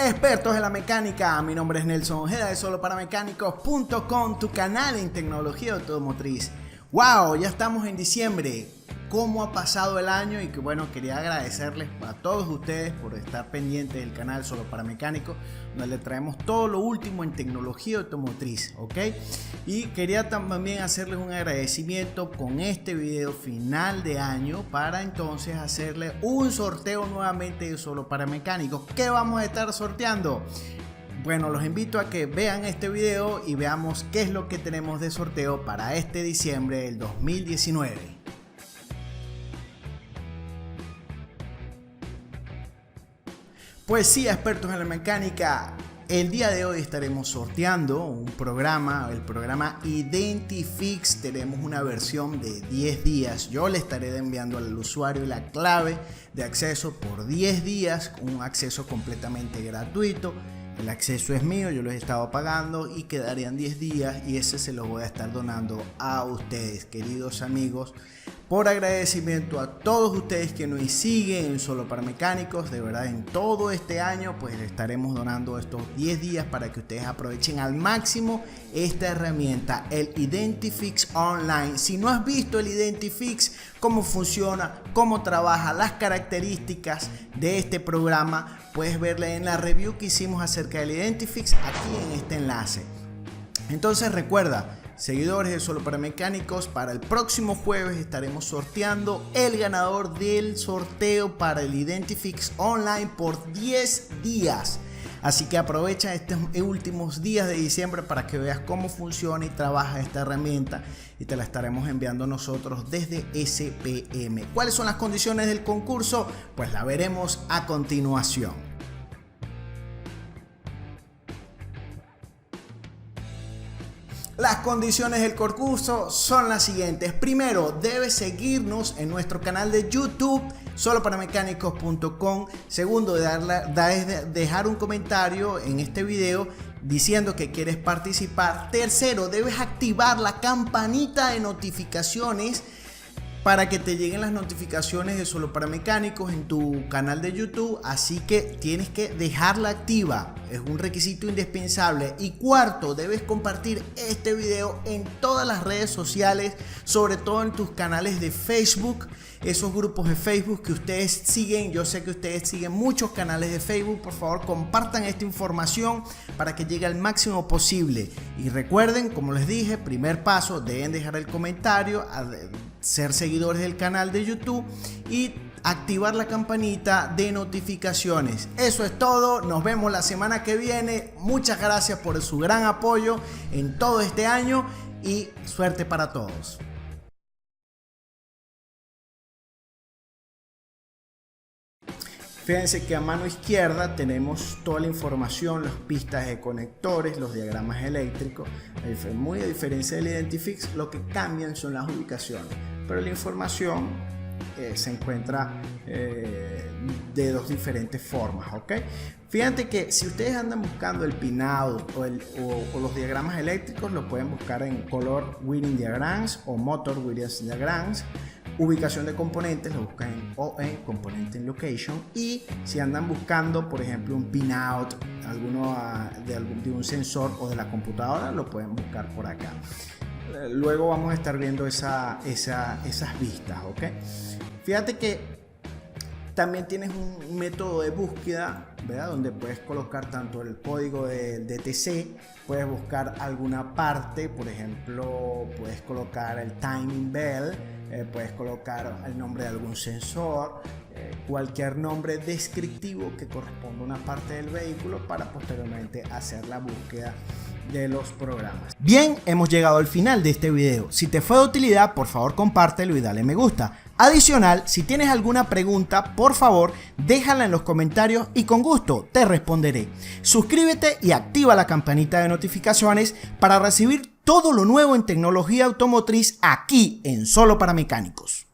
Expertos en la mecánica, mi nombre es Nelson Ojeda de soloparamecanicos.com, tu canal en tecnología automotriz. ¡Wow! Ya estamos en diciembre. ¿Cómo ha pasado el año? Y que bueno, quería agradecerles a todos ustedes por estar pendientes del canal Solo para Mecánicos, donde le traemos todo lo último en tecnología automotriz, ¿ok? Y quería también hacerles un agradecimiento con este video final de año para entonces hacerle un sorteo nuevamente de Solo para Mecánicos. ¿Qué vamos a estar sorteando? Bueno, los invito a que vean este video y veamos qué es lo que tenemos de sorteo para este diciembre del 2019. Pues sí, expertos en la mecánica, el día de hoy estaremos sorteando un programa, el programa Identifix. Tenemos una versión de 10 días. Yo le estaré enviando al usuario la clave de acceso por 10 días, un acceso completamente gratuito. El acceso es mío, yo los he estado pagando y quedarían 10 días y ese se lo voy a estar donando a ustedes, queridos amigos. Por agradecimiento a todos ustedes que nos siguen en Solo para Mecánicos, de verdad en todo este año pues le estaremos donando estos 10 días para que ustedes aprovechen al máximo esta herramienta, el Identifix Online. Si no has visto el Identifix, cómo funciona, cómo trabaja, las características de este programa, puedes verla en la review que hicimos acerca del Identifix aquí en este enlace. Entonces recuerda, seguidores de Solo para Mecánicos, para el próximo jueves estaremos sorteando el ganador del sorteo para el Identifix Online por 10 días. Así que aprovecha estos últimos días de diciembre para que veas cómo funciona y trabaja esta herramienta y te la estaremos enviando nosotros desde SPM. ¿Cuáles son las condiciones del concurso? Pues la veremos a continuación. Las condiciones del concurso son las siguientes. Primero, debes seguirnos en nuestro canal de YouTube, soloparamecanicos.com. Segundo, dejar un comentario en este video diciendo que quieres participar. Tercero, debes activar la campanita de notificaciones para que te lleguen las notificaciones de Solo para Mecánicos en tu canal de YouTube, así que tienes que dejarla activa, es un requisito indispensable. Y cuarto, debes compartir este video en todas las redes sociales, sobre todo en tus canales de Facebook, esos grupos de Facebook que ustedes siguen. Yo sé que ustedes siguen muchos canales de Facebook. Por favor, compartan esta información para que llegue al máximo posible. Y recuerden, como les dije, primer paso, deben dejar el comentario, ser seguidores del canal de YouTube y activar la campanita de notificaciones. Eso es todo, nos vemos la semana que viene. Muchas gracias por su gran apoyo en todo este año y suerte para todos. Fíjense que a mano izquierda tenemos toda la información, las pistas de conectores, los diagramas eléctricos. Muy a diferencia del Identifix, lo que cambian son las ubicaciones, pero la información se encuentra de dos diferentes formas, ¿ok? Fíjate que si ustedes andan buscando el pinout o los diagramas eléctricos, lo pueden buscar en Color Wiring Diagrams o Motor Wiring Diagrams. Ubicación de componentes lo buscan en Component Location. Y si andan buscando, por ejemplo, un pinout de un sensor o de la computadora, lo pueden buscar por acá. Luego vamos a estar viendo esas vistas, ¿ok? Fíjate que también tienes un método de búsqueda, ¿verdad? Donde puedes colocar tanto el código del DTC, puedes buscar alguna parte, por ejemplo, puedes colocar el timing bell, puedes colocar el nombre de algún sensor, cualquier nombre descriptivo que corresponda a una parte del vehículo para posteriormente hacer la búsqueda de los programas. Bien, hemos llegado al final de este video. Si te fue de utilidad, por favor compártelo y dale me gusta. Adicional, si tienes alguna pregunta, por favor déjala en los comentarios y con gusto te responderé. Suscríbete y activa la campanita de notificaciones para recibir todo lo nuevo en tecnología automotriz aquí en Solo para Mecánicos.